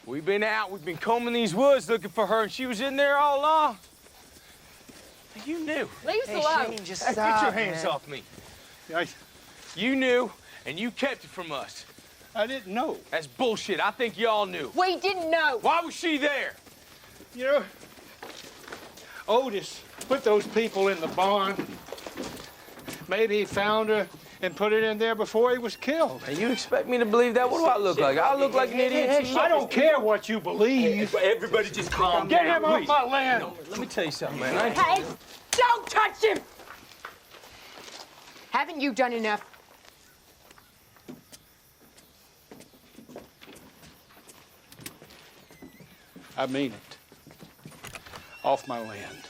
We've been out, we've been combing these woods looking for her, and she was in there all along. You knew. Leave us alone. Shane, just stop, get your hands off me. You knew, and you kept it from us. I didn't know. That's bullshit. I think y'all knew. We didn't know. Why was she there? You know, Otis put those people in the barn. Maybe he found her and put it in there before he was killed. And you expect me to believe that? What do I look like? I look like an idiot. I don't care what you believe. Everybody just calm Get down. him off my land. No, let me tell you something, man. Hey, don't touch him! Haven't you done enough? I mean it. Off my land.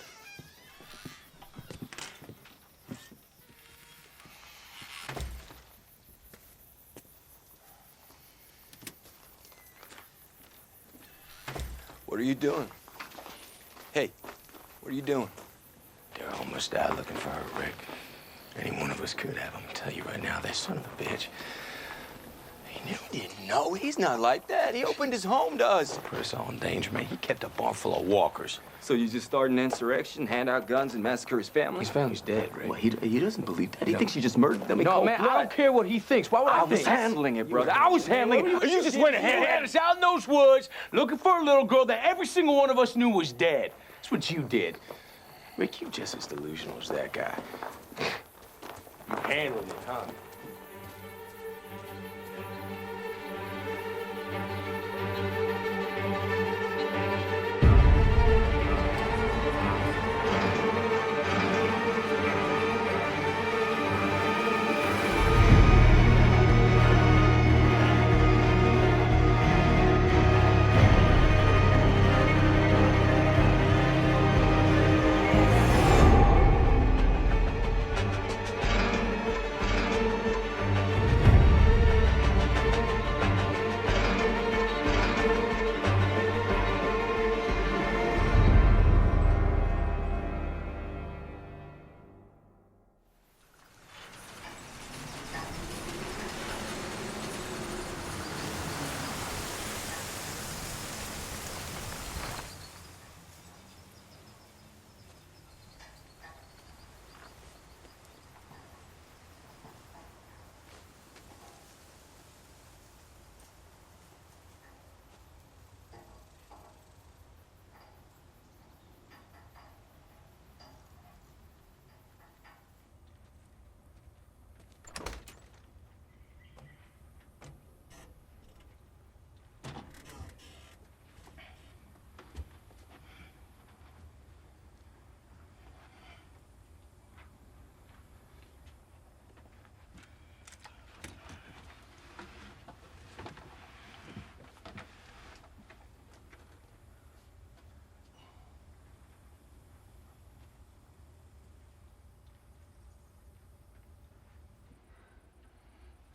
What are you doing? Hey, what are you doing? They're almost out looking for her, Rick. Any one of us could have. I'm gonna tell you right now, that son of a bitch. He didn't know. He's not like that. He opened his home to us. Put us all in danger, man. He kept a barn full of walkers. So you just start an insurrection, hand out guns, and massacre his family? His family's dead, Rick. Well, he doesn't believe that. He thinks you just murdered them in No, cold man, blood. I don't care what he thinks. Why would I was think? handling it, brother. I was handling it. You just went ahead and had us out in those woods looking for a little girl that every single one of us knew was dead. That's what you did. Rick, you just as delusional as that guy. You handled it, huh?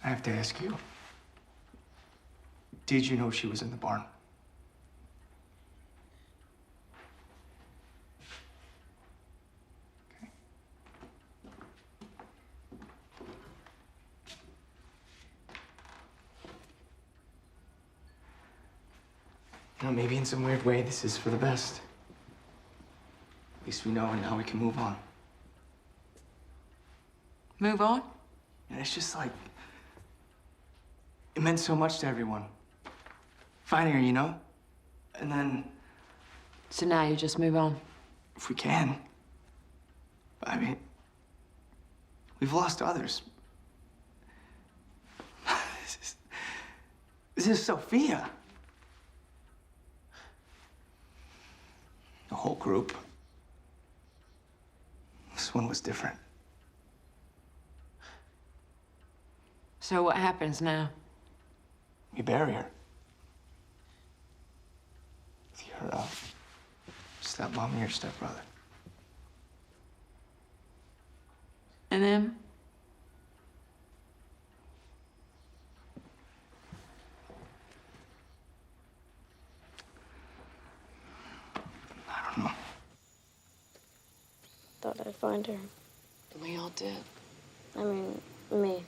I have to ask you, did you know she was in the barn? Okay. Now, maybe in some weird way, this is for the best. At least we know, and now we can move on. Move on? And it's just like, it meant so much to everyone. Finding her, you know? And then, So now you just move on. if we can, I mean, we've lost others. This is Sophia. The whole group. This one was different. So what happens now? We bury her. With your stepmom and your stepbrother. And then? I don't know. Thought I'd find her. We all did. I mean, me.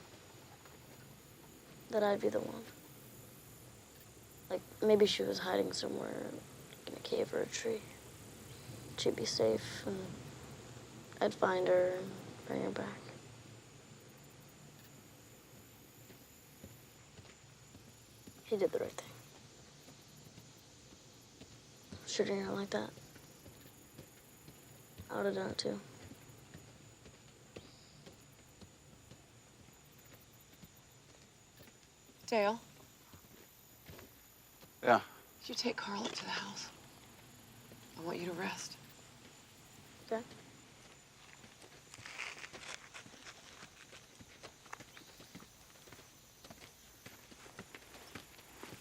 That I'd be the one. Like, maybe she was hiding somewhere in a cave or a tree. She'd be safe, and I'd find her and bring her back. He did the right thing. Shooting her like that. I would have done it too. Dale, Yeah. could you take Carl up to the house? I want you to rest. Okay?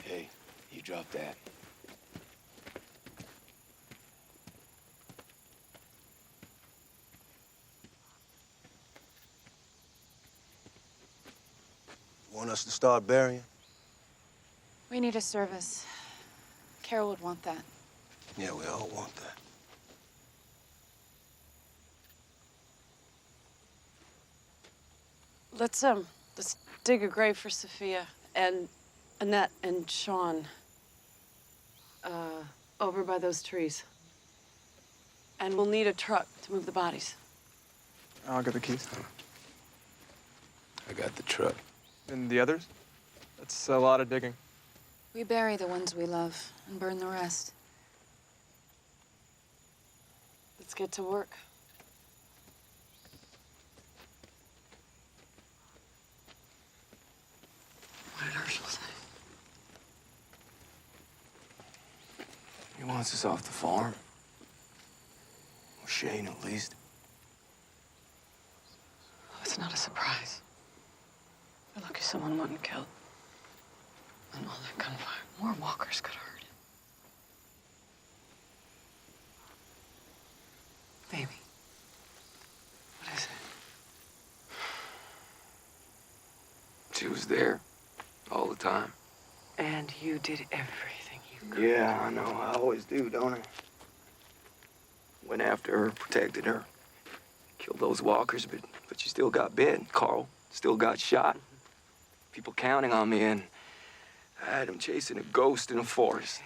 Hey, you drop that. Want us to start burying? We need a service. Carol would want that. Yeah, we all want that. Let's dig a grave for Sophia and Annette and Sean. Over by those trees. And we'll need a truck to move the bodies. I'll get the keys. I got the truck. And the others? That's a lot of digging. We bury the ones we love and burn the rest. Let's get to work. What did Herschel say? He wants us off the farm. Or Shane, at least. Oh, it's not a surprise. We're lucky someone wasn't killed. And all that gunfire. More walkers could hurt. Baby. What is it? She was there all the time. And you did everything you could. Yeah, I know. I always do, don't I? Went after her, protected her. Killed those walkers, but you still got bit. Carl still got shot. People counting on me, and I had him chasing a ghost in a forest.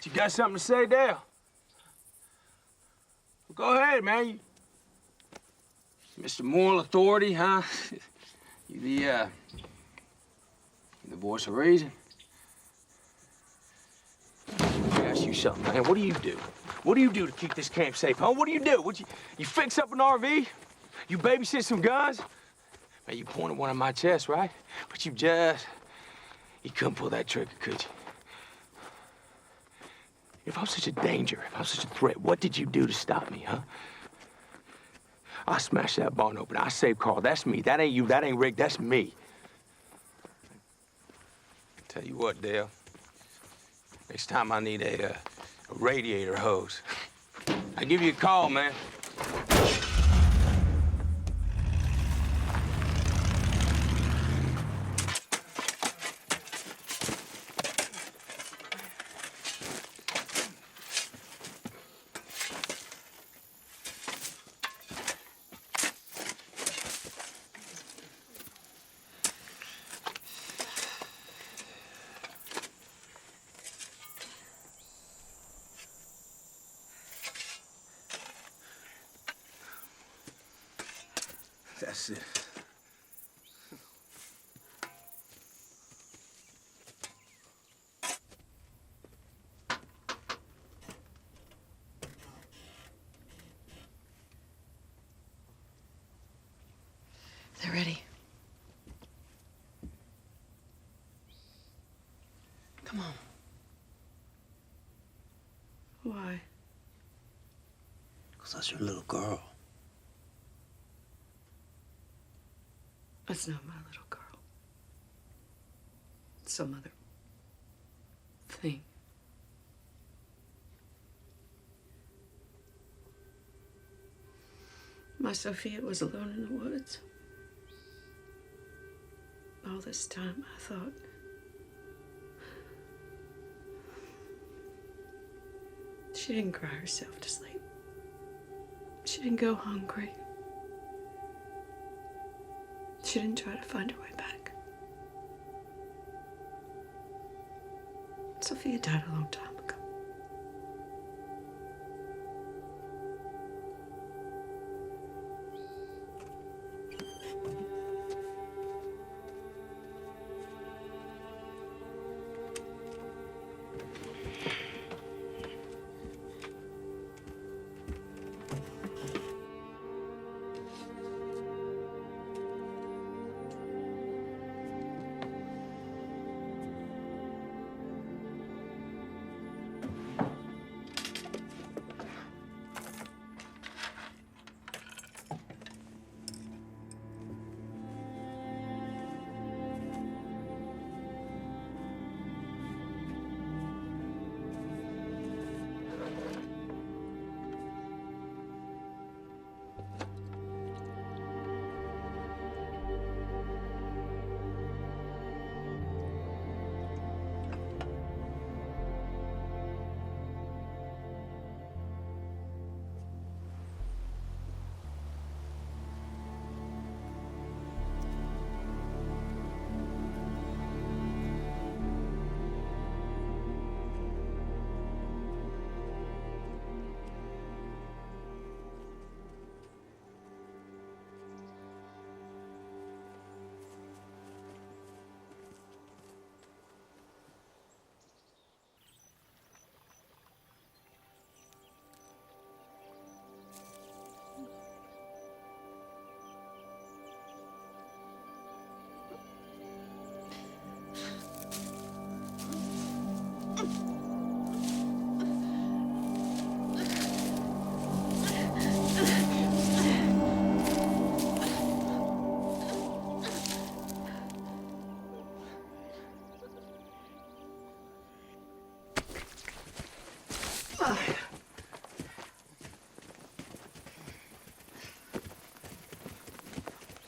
You got something to say, Dale? Go ahead, man. Mr. Moral Authority, huh? You the voice of reason? Let me ask you something, man. What do you do? What do you do to keep this camp safe, huh? What do? You fix up an RV? You babysit some guns? Man, you pointed one on my chest, right? But you couldn't pull that trigger, could you? If I was such a danger, if I was such a threat, what did you do to stop me, huh? I smashed that barn open. I saved Carl. That's me. That ain't you. That ain't Rick. That's me. Tell you what, Dale. Next time I need a radiator hose, I give you a call, man. That's it. They're ready. Come on. Why? 'Cause that's your little girl. That's not my little girl. It's some other thing. My Sophia was alone in the woods. All this time, I thought she didn't cry herself to sleep. She didn't go hungry. She didn't try to find her way back. Sophia died a long time ago.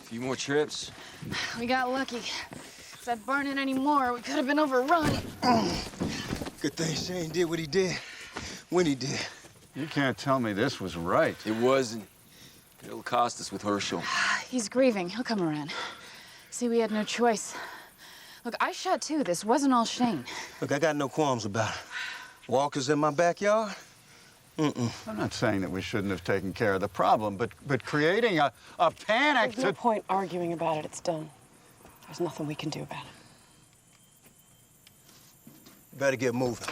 Few more trips. We got lucky. If that burning anymore, we could have been overrun. Good thing Shane did what he did when he did. You can't tell me this was right. It wasn't. It'll cost us with Herschel. He's grieving. He'll come around. See, we had no choice. Look, I shot too. This wasn't all Shane. Look, I got no qualms about it. Walkers in my backyard? I'm not saying that we shouldn't have taken care of the problem, but creating a panic There's no point arguing about it. It's done. There's nothing we can do about it. Better get moving.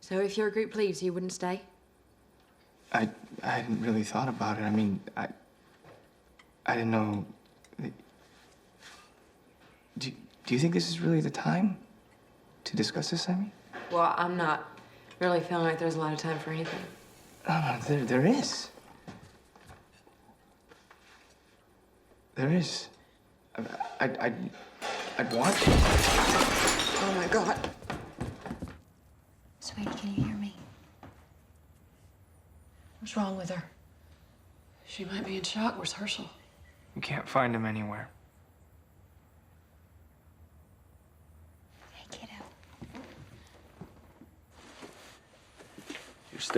So if your group leaves, you wouldn't stay? I hadn't really thought about it. I mean, I didn't know. Do you think this is really the time to discuss this, Sammy? Well, I'm not really feeling like there's a lot of time for anything. No, there is. There is. I'd want to. Oh, my God. Sweetie, can you hear me? What's wrong with her? She might be in shock. Where's Herschel? We can't find him anywhere.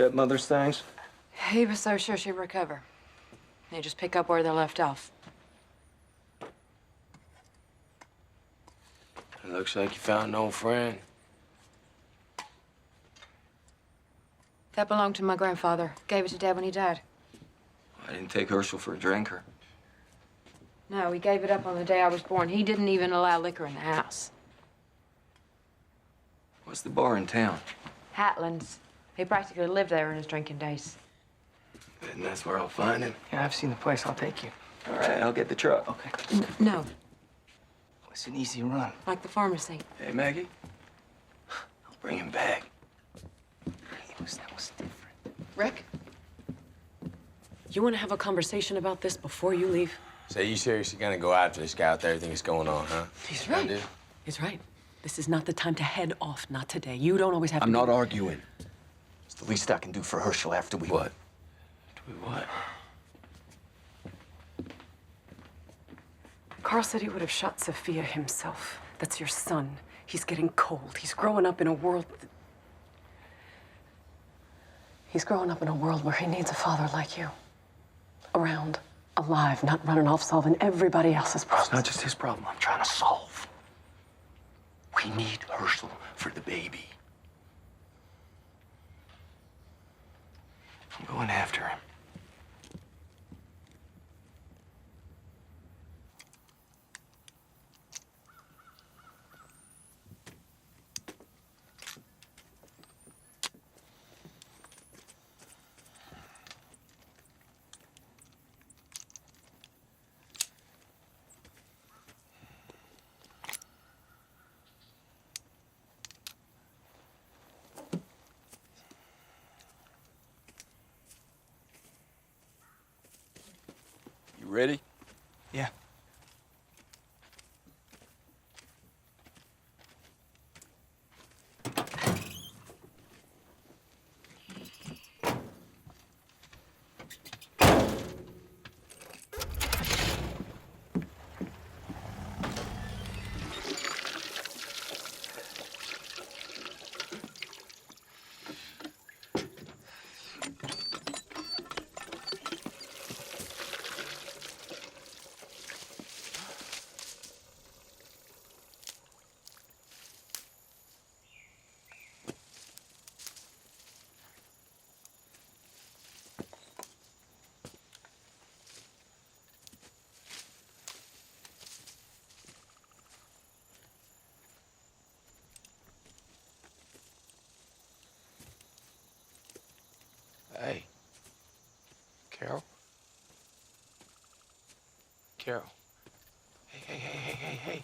stepmother's things? He was so sure she'd recover. They just pick up where they left off. It looks like you found an old friend. That belonged to my grandfather. Gave it to Dad when he died. I didn't take Herschel for a drinker. No, he gave it up on the day I was born. He didn't even allow liquor in the house. What's the bar in town? Hatland's. He practically lived there in his drinking days. And that's where I'll find him. Yeah, I've seen the place. I'll take you. All right, I'll get the truck. Okay. No, It's an easy run. like the pharmacy. Hey, Maggie. I'll bring him back. That was different. Rick? You want to have a conversation about this before you leave? So you seriously gonna go after this guy with everything that's going on, huh? He's right. do? He's right. This is not the time to head off, not today. You don't always have to I'm not be- arguing. It's the least I can do for Herschel after we... What? Do we what? Carl said he would have shot Sophia himself. That's your son. He's getting cold. He's growing up in a world... He's growing up in a world where he needs a father like you. Around, alive, not running off solving everybody else's It's problems. not just his problem I'm trying to solve. We need Herschel for the baby. I'm going after him. You ready? Yeah. Hey. Carol? Carol. Hey. Hey.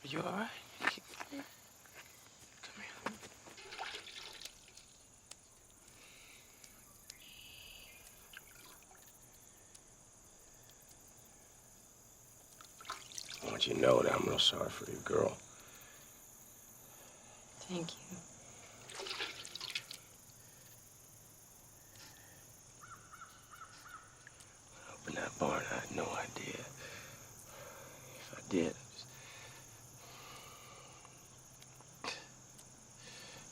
Are you all right? Come here. I want you to know that I'm real sorry for you, girl. Thank you. Open that barn, I had no idea. If I did,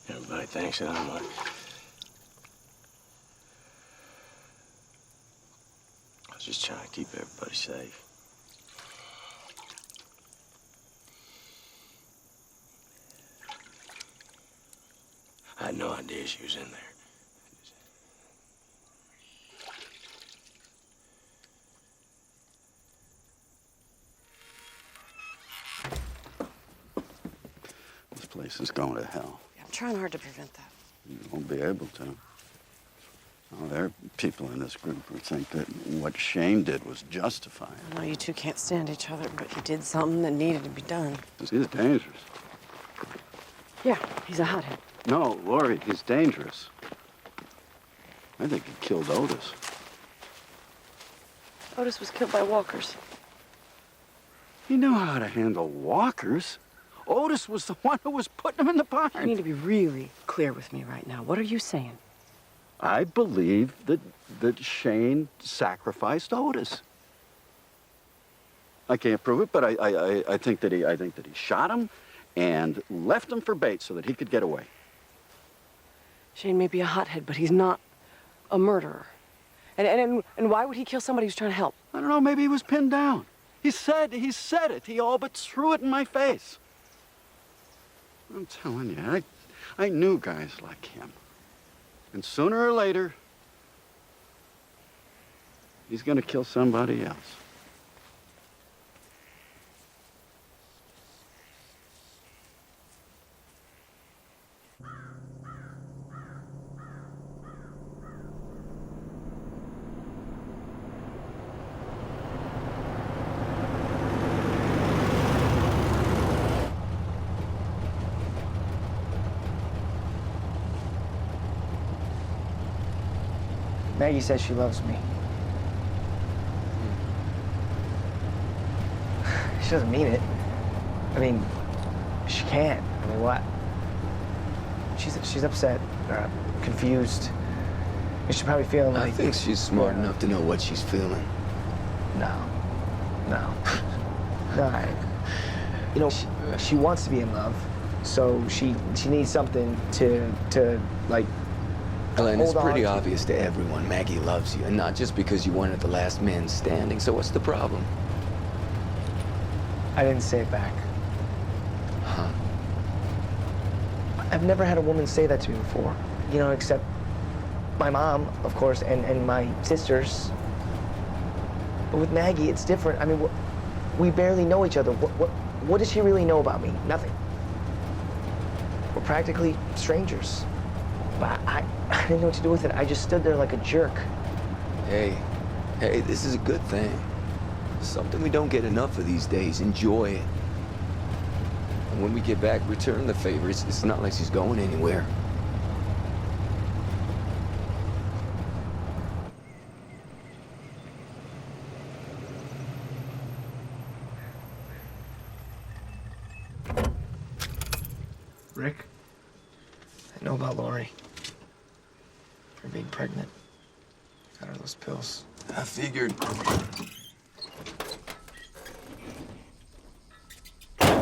everybody thinks that I'm like... I was just trying to keep everybody safe. I had no idea she was in there. This place is going to hell. I'm trying hard to prevent that. You won't be able to. Oh, there are people in this group who think that what Shane did was justified. I know you two can't stand each other, but he did something that needed to be done. This is dangerous. Yeah, he's a hothead. No, Lori, he's dangerous. I think he killed Otis. Otis was killed by walkers. He knew how to handle walkers. Otis was the one who was putting him in the barn. You need to be really clear with me right now. What are you saying? I believe that Shane sacrificed Otis. I can't prove it, but I think that he shot him, and left him for bait so that he could get away. Shane may be a hothead, but he's not a murderer. And why would he kill somebody who's trying to help? I don't know, maybe he was pinned down. He said it. He all but threw it in my face. I'm telling you, I knew guys like him. And sooner or later, he's gonna kill somebody else. Maggie says she loves me. She doesn't mean it. I mean, she can't. I mean, what? She's upset, confused. She's probably feeling like... I think she's smart enough to know what she's feeling. No. You know, she wants to be in love, so she needs something to like... Glenn, it's pretty to. obvious to everyone Maggie loves you, and not just because you weren't at the last man standing. So what's the problem? I didn't say it back. Huh? I've never had a woman say that to me before, you know, except my mom, of course, and my sisters. But with Maggie, it's different. I mean, we barely know each other. What does she really know about me? Nothing. We're practically strangers. But I didn't know what to do with it. I just stood there like a jerk. Hey, this is a good thing. Something we don't get enough of these days. Enjoy it. And when we get back, return the favor. It's not like she's going anywhere. Rick, I know about Lori. Her being pregnant. Got her those pills. I figured. I'm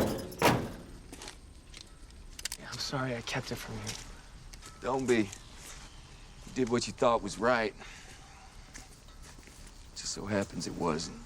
sorry I kept it from you. Don't be. You did what you thought was right. Just so happens it wasn't.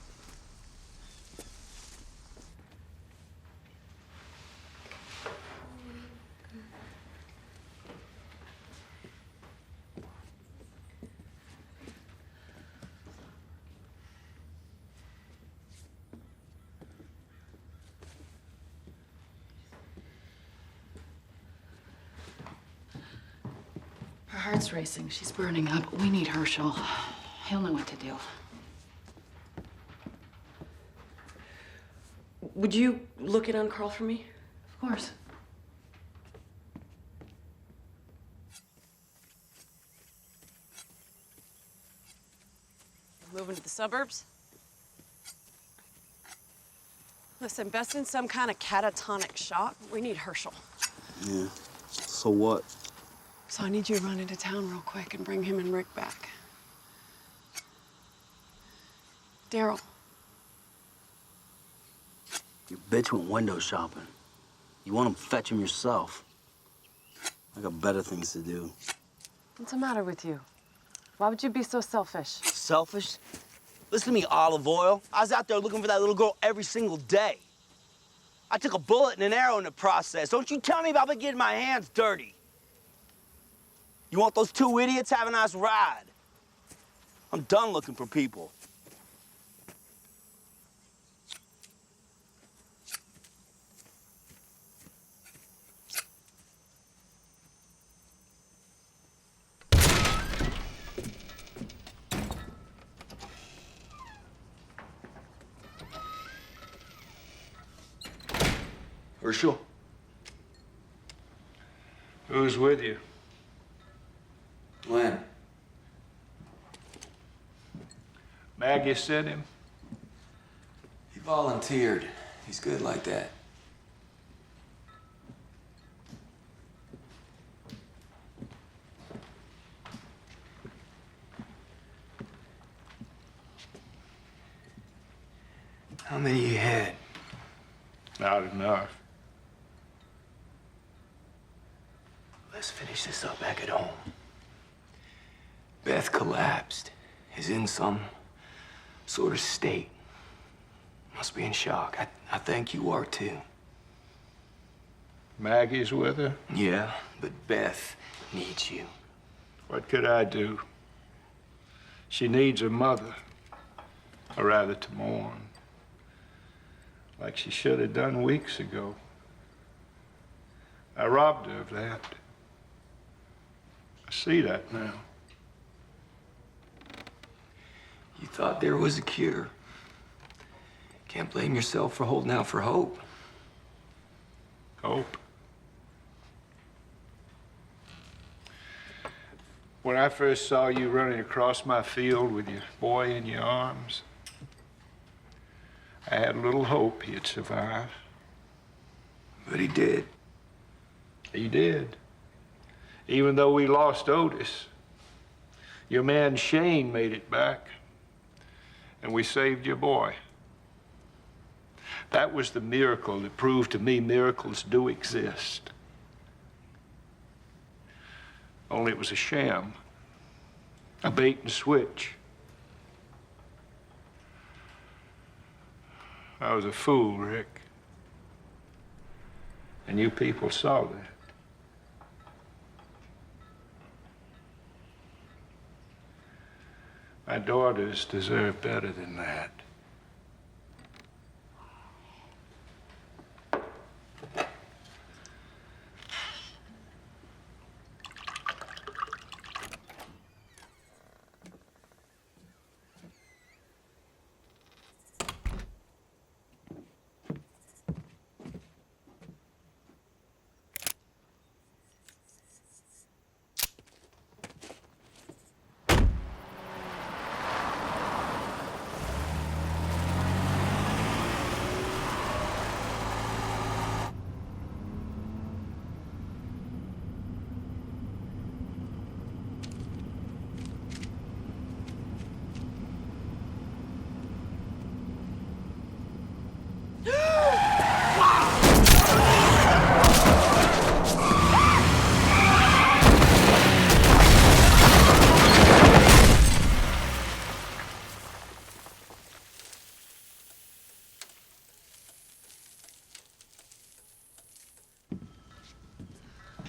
Her heart's racing. She's burning up. We need Herschel. He'll know what to do. Would you look in on Carl for me? Of course. Moving to the suburbs? Listen, best in some kind of catatonic shock. We need Herschel. Yeah. So what? So I need you to run into town real quick and bring him and Rick back. Daryl. Your bitch went window shopping. You want to fetch him yourself. I got better things to do. What's the matter with you? Why would you be so selfish? Selfish? Listen to me, Olive Oil. I was out there looking for that little girl every single day. I took a bullet and an arrow in the process. Don't you tell me about me getting my hands dirty. You want those two idiots? Have a nice ride. I'm done looking for people. Herschel? Who's with you? Glenn. Maggie sent him? He volunteered. He's good like that. How many you had? Not enough. Let's finish this up back at home. Beth collapsed, is in some sort of state. Must be in shock. I think you are too. Maggie's with her? Yeah, but Beth needs you. What could I do? She needs her mother, or rather to mourn, like she should have done weeks ago. I robbed her of that. I see that now. You thought there was a cure. Can't blame yourself for holding out for hope. Hope? When I first saw you running across my field with your boy in your arms, I had little hope he'd survive. But he did. He did. Even though we lost Otis, your man Shane made it back, and we saved your boy. That was the miracle that proved to me miracles do exist. Only it was a sham, a bait and switch. I was a fool, Rick. And you people saw that. My daughters deserve better than that.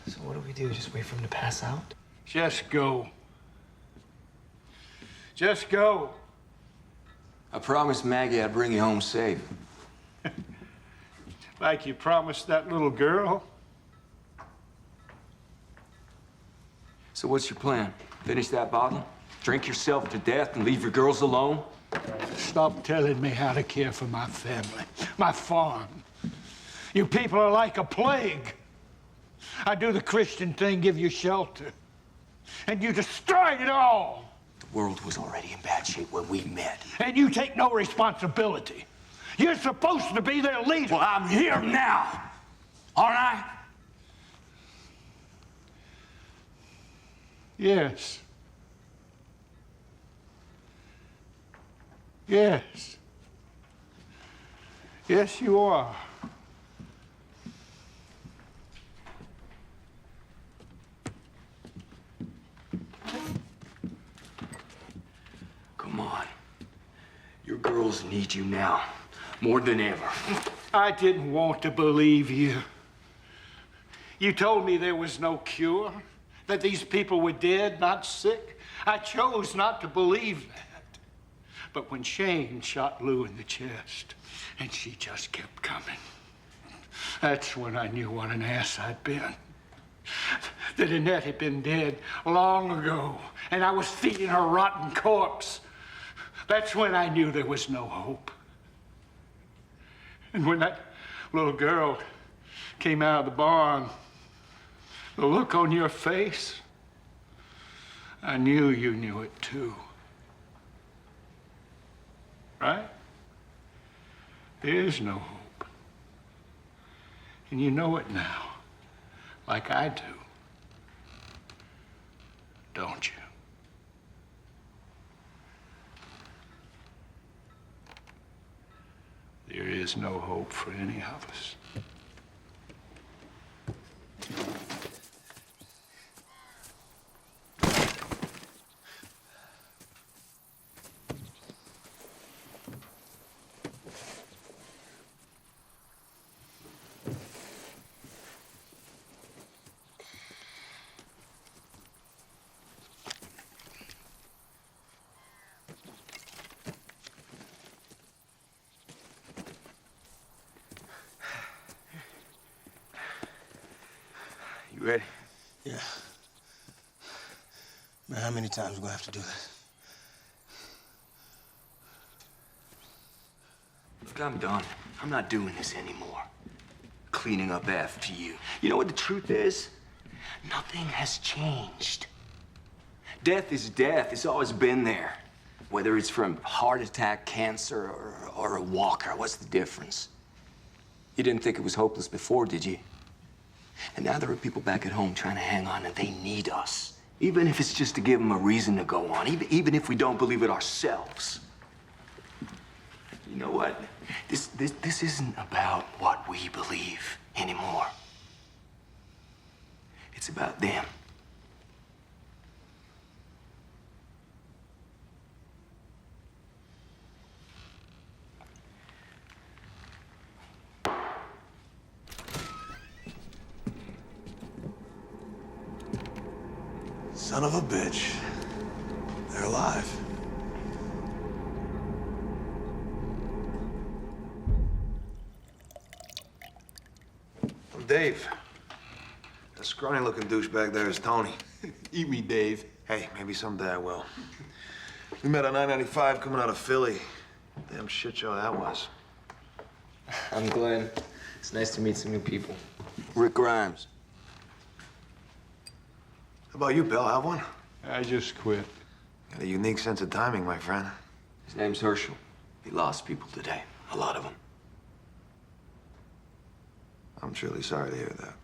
So what do we do? Just wait for him to pass out? Just go. Just go. I promised Maggie I'd bring you home safe. Like you promised that little girl. So what's your plan? Finish that bottle? Drink yourself to death and leave your girls alone? Stop telling me how to care for my family, my farm. You people are like a plague. I do the Christian thing, give you shelter. And you destroyed it all. The world was already in bad shape when we met. And you take no responsibility. You're supposed to be their leader. Well, I'm here now. Aren't I? Yes. Yes. Yes, you are. Come on. Your girls need you now, more than ever. I didn't want to believe you. You told me there was no cure, that these people were dead, not sick. I chose not to believe that. But when Shane shot Lou in the chest, and she just kept coming, that's when I knew what an ass I'd been. That Annette had been dead long ago, and I was feeding her rotten corpse. That's when I knew there was no hope. And when that little girl came out of the barn, the look on your face, I knew you knew it too. Right? There is no hope. And you know it now, like I do. Don't you? There is no hope for any of us. You ready? Yeah. Man, how many times we gonna have to do this? Look, I'm done. I'm not doing this anymore. Cleaning up after you. You know what the truth is? Nothing has changed. Death is death. It's always been there. Whether it's from heart attack, cancer, or a walker, what's the difference? You didn't think it was hopeless before, did you? And now there are people back at home trying to hang on, and they need us. Even if it's just to give them a reason to go on, even if we don't believe it ourselves. You know what? This isn't about what we believe anymore. It's about them. Son of a bitch. They're alive. I'm Dave. The scrawny-looking douchebag there is Tony. Eat me, Dave. Hey, maybe someday I will. We met on 995 coming out of Philly. Damn shit show that was. I'm Glenn. It's nice to meet some new people. Rick Grimes. How about you, Bill? Have one? I just quit. Got a unique sense of timing, my friend. His name's Herschel. He lost people today. A lot of them. I'm truly sorry to hear that.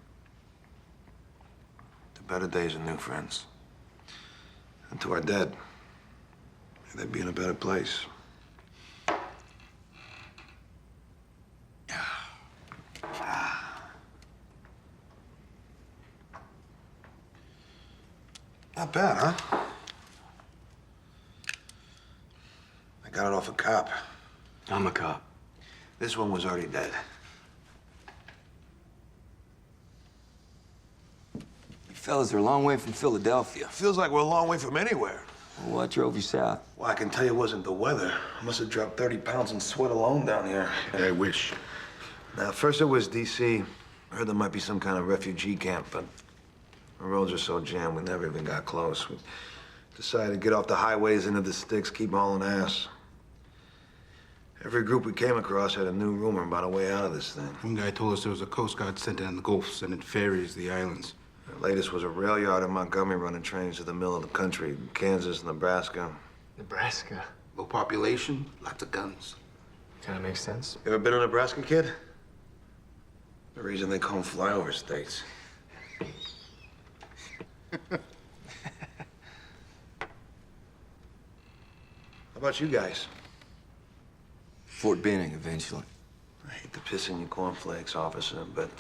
To better days and new friends. And to our dead, may they be in a better place. Not bad, huh? I got it off a cop. I'm a cop. This one was already dead. You fellas are a long way from Philadelphia. Feels like we're a long way from anywhere. Well, what drove you south? Well, I can tell you it wasn't the weather. I must have dropped 30 pounds in sweat alone down here. I wish. Now, first it was D.C. I heard there might be some kind of refugee camp, but the roads are so jammed we never even got close. We decided to get off the highways into the sticks, keep hauling ass. Every group we came across had a new rumor about a way out of this thing. One guy told us there was a Coast Guard center in the Gulf sending ferries to the islands. The latest was a rail yard in Montgomery running trains to the middle of the country, Kansas, Nebraska. Nebraska? Low population, lots of guns. Kind of makes sense. You ever been to Nebraska, kid? The reason they call them flyover states. How about you guys? Fort Benning, eventually. I hate to piss in your cornflakes, officer, but,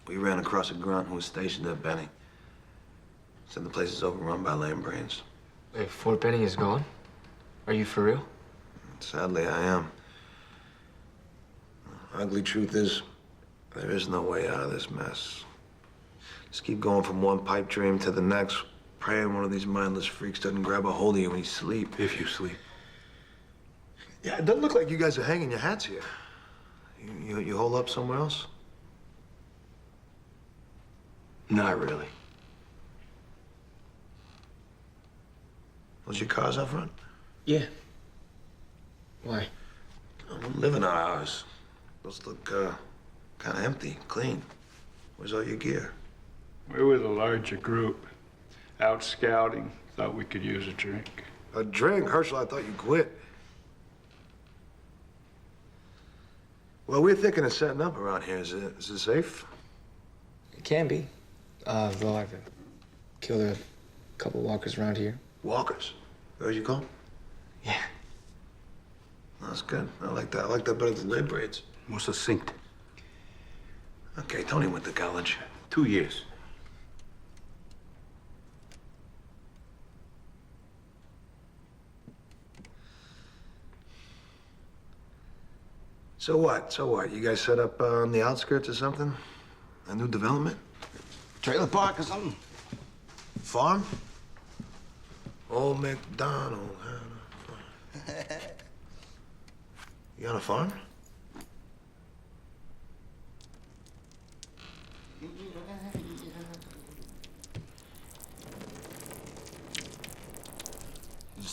we ran across a grunt who was stationed at Benning. Said the place is overrun by lame brains. Wait, Fort Benning is gone? Are you for real? Sadly, I am. Ugly truth is, there is no way out of this mess. Just keep going from one pipe dream to the next, praying one of these mindless freaks doesn't grab a hold of you when you sleep. If you sleep. Yeah, it doesn't look like you guys are hanging your hats here. You hole up somewhere else? Not really. Was your cars out front? Yeah. Why? I'm living on ours. Those look, kind of empty, clean. Where's all your gear? We were the larger group. Out scouting. Thought we could use a drink. A drink? Herschel, I thought you quit. Well, we're thinking of setting up around here. Is it safe? It can be. Though I've killed a couple walkers around here. Walkers? Where'd you call? Yeah. That's good. I like that. I like that better than lead braids. More succinct. Okay, Tony went to college. 2 years. So what? So what? You guys set up on the outskirts or something? A new development? Trailer park or something? Farm? Old MacDonald had a farm. You on a farm?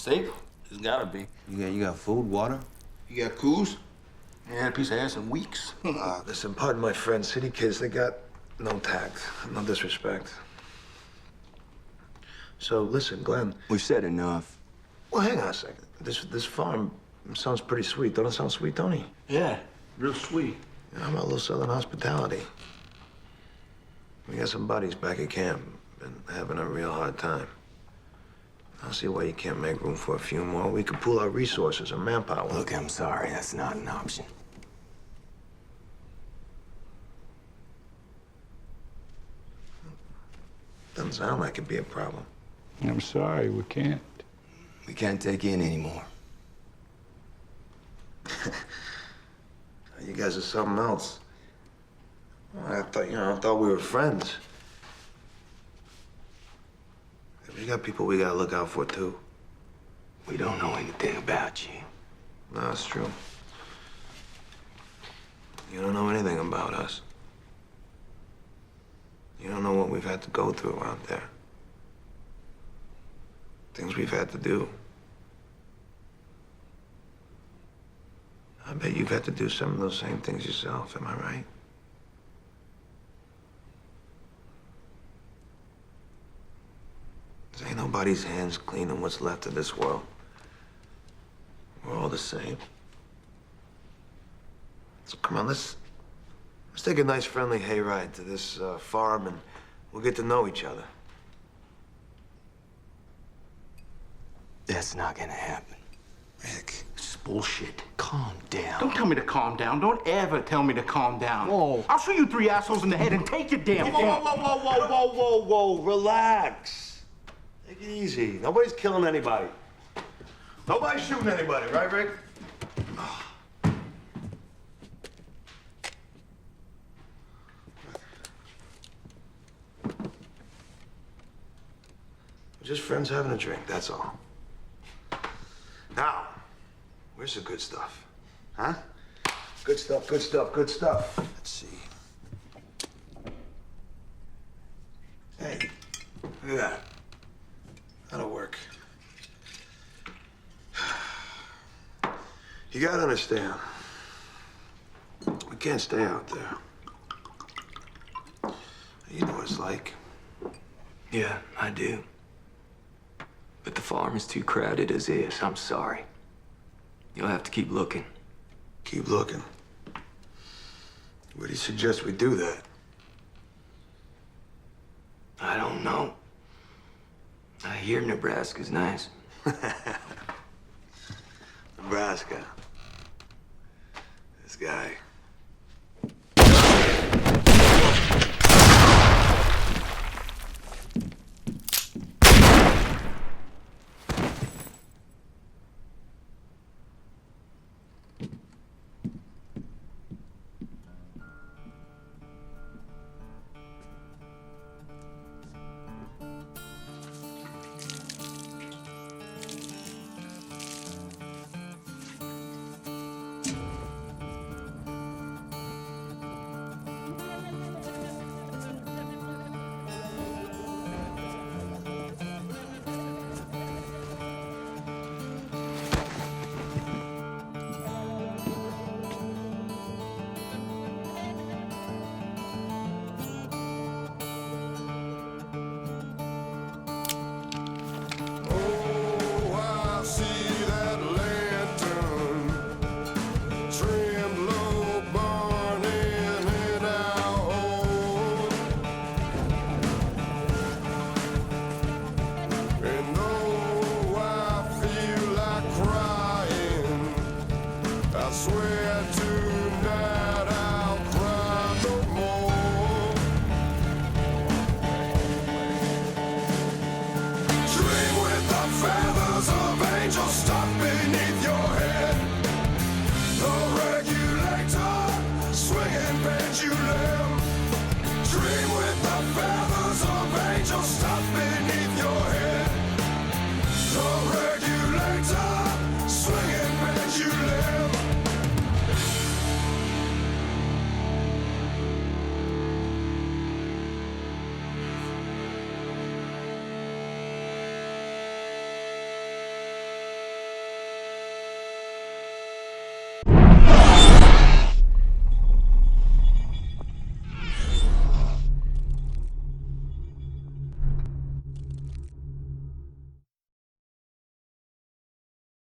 Safe? It's gotta be. You got food, water? You got coos? I had a piece of ass in weeks. Listen, pardon my friends, city kids, they got no tact, no disrespect. So listen, Glenn. We've said enough. Well, hang on a second. This farm sounds pretty sweet. Don't it sound sweet, Tony? Yeah, real sweet. How about a little southern hospitality? We got some buddies back at camp, been having a real hard time. I don't see why you can't make room for a few more. We could pool our resources and manpower. Look, I'm sorry, that's not an option. Doesn't sound like it'd be a problem. I'm sorry, we can't. We can't take in anymore. You guys are something else. I thought we were friends. We got people we gotta look out for, too. We don't know anything about you. No, that's true. You don't know anything about us. You don't know what we've had to go through out there. Things we've had to do. I bet you've had to do some of those same things yourself, am I right? There ain't nobody's hands clean in what's left of this world. We're all the same. So come on, let's take a nice friendly hayride to this farm and we'll get to know each other. That's not gonna happen. Rick, this is bullshit. Calm down. Don't tell me to calm down. Don't ever tell me to calm down. Whoa. I'll shoot you 3 assholes in the head and take your damn Whoa, relax. Take it easy. Nobody's killing anybody. Nobody's shooting anybody, right, Rick? We're just friends having a drink, that's all. Now, where's the good stuff? Huh? Good stuff, good stuff, good stuff. Let's see. Hey, look at that. That'll work. You gotta understand, we can't stay out there. You know what it's like. Yeah, I do. But the farm is too crowded as is. I'm sorry. You'll have to keep looking. Keep looking. Where do you suggest we do that? I don't know. I hear Nebraska's nice. Nebraska. This guy. I swear to